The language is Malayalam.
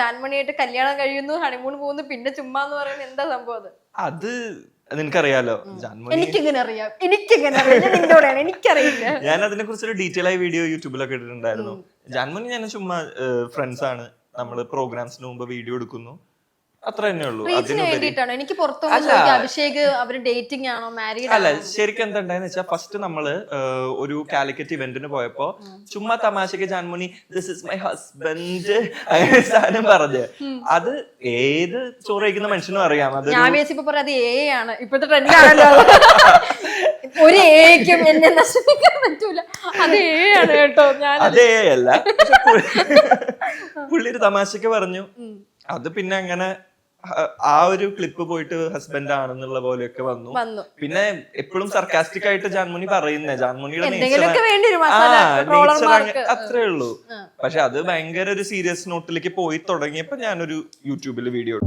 ജാൻമണിയായിട്ട് കല്യാണം കഴിയുന്നു, ഹണിമൂൺ പോകുന്നു, പിന്നെ ചുമ്മാ എന്ന് പറയുന്നത് എന്താ സംഭവം? അത് നിനക്കറിയാലോ, എനിക്കിങ്ങനെ അറിയാം, എനിക്കറിയില്ല. ഞാൻ അതിനെ കുറിച്ചൊരു ഡീറ്റെയിൽ ആയ വീഡിയോ യൂട്യൂബിലൊക്കെ ഇട്ടിട്ടുണ്ടായിരുന്നു. ജാൻമണി ഞാൻ ചുമ്മാ ഫ്രണ്ട്സ് ആണ്, നമ്മള് പ്രോഗ്രാംസിന് മുമ്പ് വീഡിയോ എടുക്കുന്നു, അത്ര തന്നെ ഉള്ളൂ. വേണ്ടിട്ടാണോ? എനിക്ക് പുറത്തു അഭിഷേക് അവര് ഡേറ്റിംഗ് ആണോ, മാരീഡ്? അല്ല, ശരിക്കും എന്താ ഉണ്ടായെന്ന് വെച്ചാൽ ഫസ്റ്റ് നമ്മള് ഒരു കാലിക്കറ്റ് ഇവന്റിന് പോയപ്പോ ചുമ്മാ തമാശക്ക് ജാൻമണി ദിസ് ഇസ് മൈ ഹസ്ബൻഡ് അങ്ങനെ സാധനം പറഞ്ഞ്, അത് ഏത് ചോറ് കഴിക്കുന്ന മനുഷ്യനും അറിയാം. അത് ഞാൻ വിചാരിച്ചപ്പോ പറയാം അത് എ ആണ്, ഇപ്പോഴത്തെ ട്രെൻഡ് ആണല്ലോ. ഒരു ഏക്കും എന്നെ നശിപ്പിക്കാൻ പറ്റൂല, അത് എ ആണ് കേട്ടോ. ഞാൻ അതേ അല്ല, പുള്ളി ഒരു തമാശക്ക് പറഞ്ഞു. അത് പിന്നെ അങ്ങനെ ആ ഒരു ക്ലിപ്പ് പോയിട്ട് ഹസ്ബൻഡ് ആണെന്നുള്ള പോലെയൊക്കെ വന്നു. പിന്നെ എപ്പോഴും സർക്കാസ്റ്റിക് ആയിട്ട് ജാൻമണി പറയുന്നേ, ജാൻമണിയുടെ അത്രേ ഉള്ളൂ. പക്ഷെ അത് ഭയങ്കര ഒരു സീരിയസ് നോട്ടിലേക്ക് പോയി തുടങ്ങിയപ്പോ ഞാനൊരു യൂട്യൂബിൽ വീഡിയോ